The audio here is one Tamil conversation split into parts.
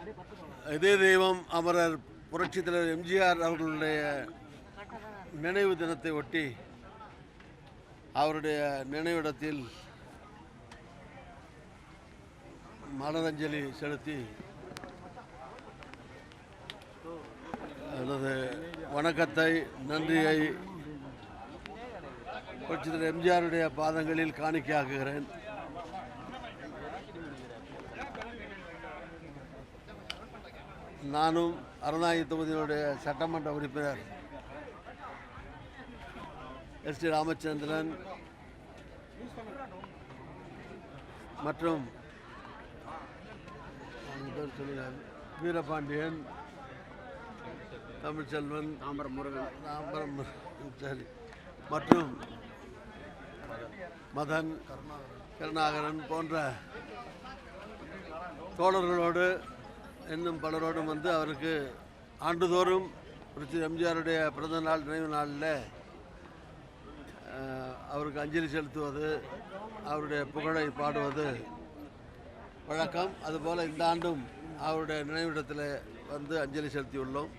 இதே தெய்வம் அமரர் புரட்சித் தலைவர் எம்ஜிஆர் அவர்களுடைய நினைவு தினத்தை ஒட்டி அவருடைய நினைவிடத்தில் மலரஞ்சலி செலுத்தி எனது வணக்கத்தை நன்றியை புரட்சித் தலைவர் எம்ஜிஆருடைய பாதங்களில் காணிக்கையாக்குகிறேன். நானும் அறநாயகி தொகுதியினுடைய சட்டமன்ற உறுப்பினர் எஸ்.டி. ராமச்சந்திரன் மற்றும் வீரபாண்டியன், தமிழ்ச்செல்வன், தாம்பரம் சரி மற்றும் மதன், கருணாகரன் போன்ற தோழர்களோடு இன்னும் பலரோடும் வந்து அவருக்கு ஆண்டுதோறும் புரட்சி எம்ஜிஆருடைய பிறந்த நாள் நினைவு நாளில் அவருக்கு அஞ்சலி செலுத்துவது, அவருடைய புகழை பாடுவது வழக்கம். அதுபோல் இந்த ஆண்டும் அவருடைய நினைவிடத்தில் வந்து அஞ்சலி செலுத்தியுள்ளோம்.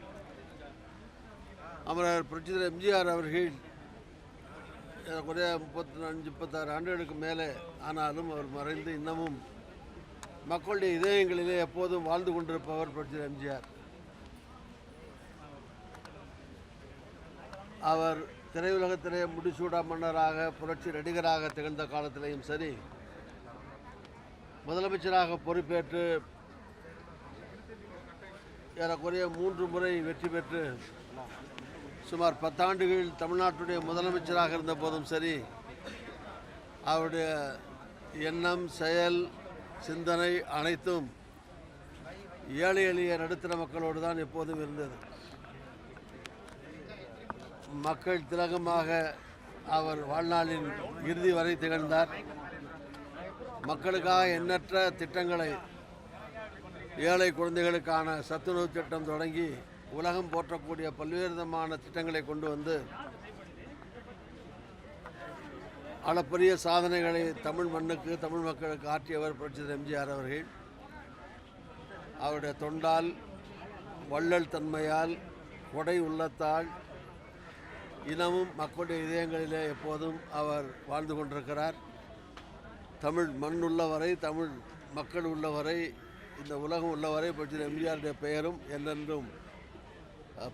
அமரர் புரட்சி தலைவர் எம்ஜிஆர் அவர்கள் குறைய 35-36 ஆண்டுகளுக்கு மேலே ஆனாலும் அவர் மறைந்து இன்னமும் மக்களுடைய இதயங்களிலே எப்போதும் வாழ்ந்து கொண்டிருப்பவர் புரட்சி எம்ஜிஆர். அவர் திரையுலகத்திலே முடிசூடா மன்னராக, புரட்சி நடிகராக திகழ்ந்த காலத்திலேயும் சரி, முதலமைச்சராக பொறுப்பேற்று ஏறக்குறைய 3 முறை வெற்றி பெற்று சுமார் 10 ஆண்டுகள் தமிழ்நாட்டுடைய முதலமைச்சராக இருந்த போதும் சரி, அவருடைய எண்ணம், செயல், சிந்தனை அனைத்தும் ஏழை எளிய நடுத்தர மக்களோடு தான் எப்போதும் இருந்தது. மக்கள் திலகமாக அவர் வாழ்நாளின் இறுதி வரை திகழ்ந்தார். மக்களுக்காக எண்ணற்ற திட்டங்களை, ஏழை குழந்தைகளுக்கான சத்துணவு திட்டம் தொடங்கி உலகம் போற்றக்கூடிய பல்வேறு விதமான திட்டங்களை கொண்டு வந்து அளப்பரிய சாதனைகளை தமிழ் மண்ணுக்கு, தமிழ் மக்களுக்கு ஆற்றியவர் புரட்சி எம்ஜிஆர் அவர்கள். அவருடைய தொண்டால், வள்ளல் தன்மையால், கொடை உள்ளத்தால் இனமும் மக்களுடைய இதயங்களிலே எப்போதும் அவர் வாழ்ந்து கொண்டிருக்கிறார். தமிழ் மண் உள்ளவரை, தமிழ் மக்கள் உள்ளவரை, இந்த உலகம் உள்ளவரை புரட்சி எம்ஜிஆருடைய பெயரும் என்றென்றும்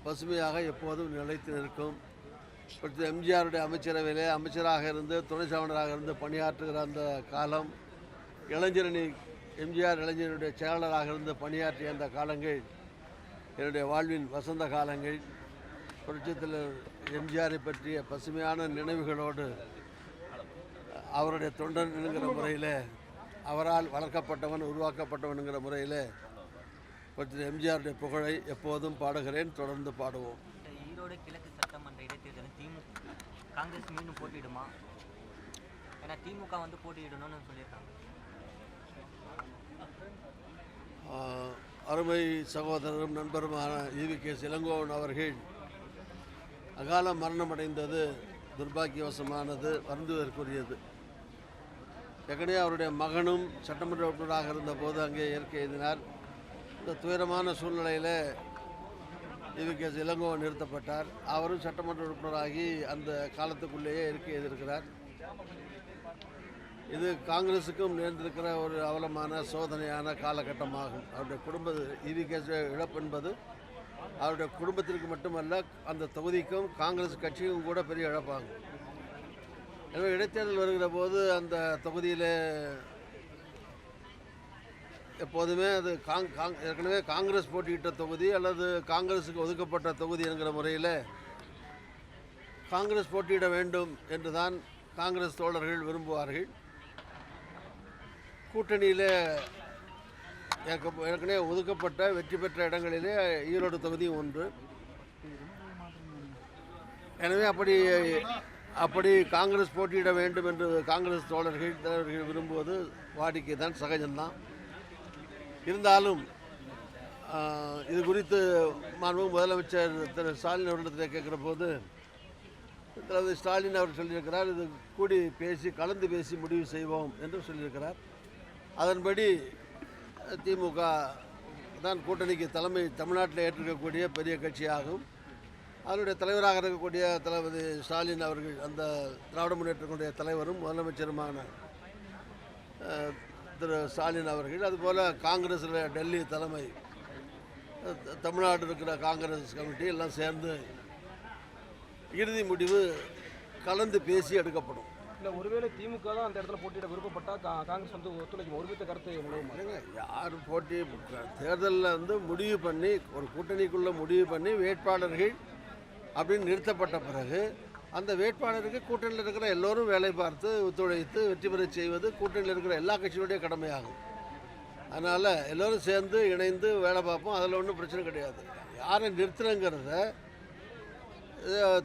பசுமையாக எப்போதும் நிலைத்து நிற்கும். புரட்சி எம்ஜிஆருடைய அமைச்சரவையிலே அமைச்சராக இருந்து, துணை சாவணராக இருந்து பணியாற்றுகிற அந்த காலம், இளைஞரணி எம்ஜிஆர் இளைஞருடைய செயலாளராக இருந்து பணியாற்றிய அந்த காலங்கள் என்னுடைய வாழ்வின் வசந்த காலங்கள். புரட்சித்தில் எம்ஜிஆரை பற்றிய பசுமையான நினைவுகளோடு அவருடைய தொண்டன் என்கிற முறையில், அவரால் வளர்க்கப்பட்டவன், உருவாக்கப்பட்டவனுங்கிற முறையில் புரட்சி எம்ஜிஆருடைய புகழை எப்போதும் பாடுகிறேன், தொடர்ந்து பாடுவோம். ஈரோடு கிழக்கு சட்டமன்ற இடைத்தேர்தலில் காங்கிரஸ் மீண்டும் போட்டியிடுமா? ஏன்னா திமுக வந்து போட்டியிடணும்னு சொல்லியிருக்காங்க. அருமை சகோதரரும் நண்பருமான ஈ.வி.கே. இளங்கோவன் அவர்கள் அகால மரணமடைந்தது துர்பாக்கியவசமானது, வருந்துவதற்குரியது. ஏற்கனவே அவருடைய மகனும் சட்டமன்ற உறுப்பினராக இருந்தபோது அங்கே இயற்கை எழுதினார். இந்த துயரமான சூழ்நிலையில் ஈ.வி.கே. இளங்கோவன் நிறுத்தப்பட்டார். அவரும் சட்டமன்ற உறுப்பினராகி அந்த காலத்துக்குள்ளேயே இருக்கை எழுதியிருக்கிறார். இது காங்கிரஸுக்கும் நேர்ந்திருக்கிற ஒரு அவலமான சோதனையான காலகட்டமாகும். அவருடைய குடும்ப ஈ.வி.கே. இழப்பு என்பது அவருடைய குடும்பத்திற்கு மட்டுமல்ல, அந்த தொகுதிக்கும் காங்கிரஸ் கட்சிக்கும் கூட பெரிய இழப்பாகும். எனவே இடைத்தேர்தல் வருகிற போது அந்த தொகுதியில் எப்போதுமே அது ஏற்கனவே காங்கிரஸ் போட்டியிட்ட தொகுதி அல்லது காங்கிரஸுக்கு ஒதுக்கப்பட்ட தொகுதி என்கிற முறையில் காங்கிரஸ் போட்டியிட வேண்டும் என்று தான் காங்கிரஸ் தோழர்கள் விரும்புவார்கள். கூட்டணியில் ஏற்கனவே ஒதுக்கப்பட்ட வெற்றி பெற்ற இடங்களிலே ஈரோடு தொகுதியும் ஒன்று. எனவே அப்படி காங்கிரஸ் போட்டியிட வேண்டும் என்று காங்கிரஸ் தலைவர்கள் விரும்புவது வாடிக்கை தான், சகஜம்தான். இருந்தாலும் இது குறித்து மாண்பு முதலமைச்சர் திரு ஸ்டாலின் அவர்களிடத்தில் கேட்குற போது திரு ஸ்டாலின் அவர் சொல்லியிருக்கிறார், இது கூடி பேசி கலந்து பேசி முடிவு செய்வோம் என்று சொல்லியிருக்கிறார். அதன்படி திமுக தான் கூட்டணிக்கு தலைமை தமிழ்நாட்டில் ஏற்றிருக்கக்கூடிய பெரிய கட்சியாகும். அதனுடைய தலைவராக இருக்கக்கூடிய தளபதி ஸ்டாலின் அவர்கள், அந்த திராவிட முன்னேற்றக்கூடிய தலைவரும் முதலமைச்சருமான திரு ஸ்டாலின் அவர்கள், அதுபோல் காங்கிரஸில் டெல்லி தலைமை, தமிழ்நாடு இருக்கிற காங்கிரஸ் கமிட்டி எல்லாம் சேர்ந்து இறுதி முடிவு கலந்து பேசி எடுக்கப்படும். இல்லை, ஒருவேளை திமுக தான் அந்த இடத்துல போட்டியிட விருப்பப்பட்டால் காங்கிரஸ் வந்து ஒத்துழைக்கும், ஒருமித்த கருத்து நிலவுமா? யார் போட்டி தேர்தலில் வந்து முடிவு பண்ணி, ஒரு கூட்டணிக்குள்ளே முடிவு பண்ணி வேட்பாளர்கள் அப்படின்னு நிறுத்தப்பட்ட பிறகு அந்த வேட்பாளருக்கு கூட்டணியில் இருக்கிற எல்லோரும் வேலை பார்த்து ஒத்துழைத்து வெற்றி பெற செய்வது கூட்டணியில் இருக்கிற எல்லா கட்சிகளுடைய கடமையாகும். அதனால் எல்லோரும் சேர்ந்து இணைந்து வேலை பார்ப்போம். அதில் ஒன்றும் பிரச்சனை கிடையாது. யாரை நிறுத்துறங்கிறத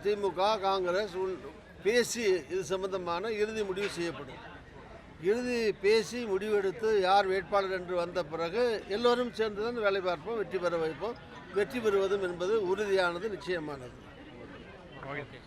திமுக காங்கிரஸ் பேசி இது சம்பந்தமான இறுதி முடிவு செய்யப்படும். இறுதி பேசி முடிவெடுத்து யார் வேட்பாளர் என்று வந்த பிறகு எல்லோரும் சேர்ந்து தான் வேலை பார்ப்போம், வெற்றி பெற வைப்போம். வெற்றி பெறுவதும் என்பது உறுதியானது, நிச்சயமானது. ஓகே.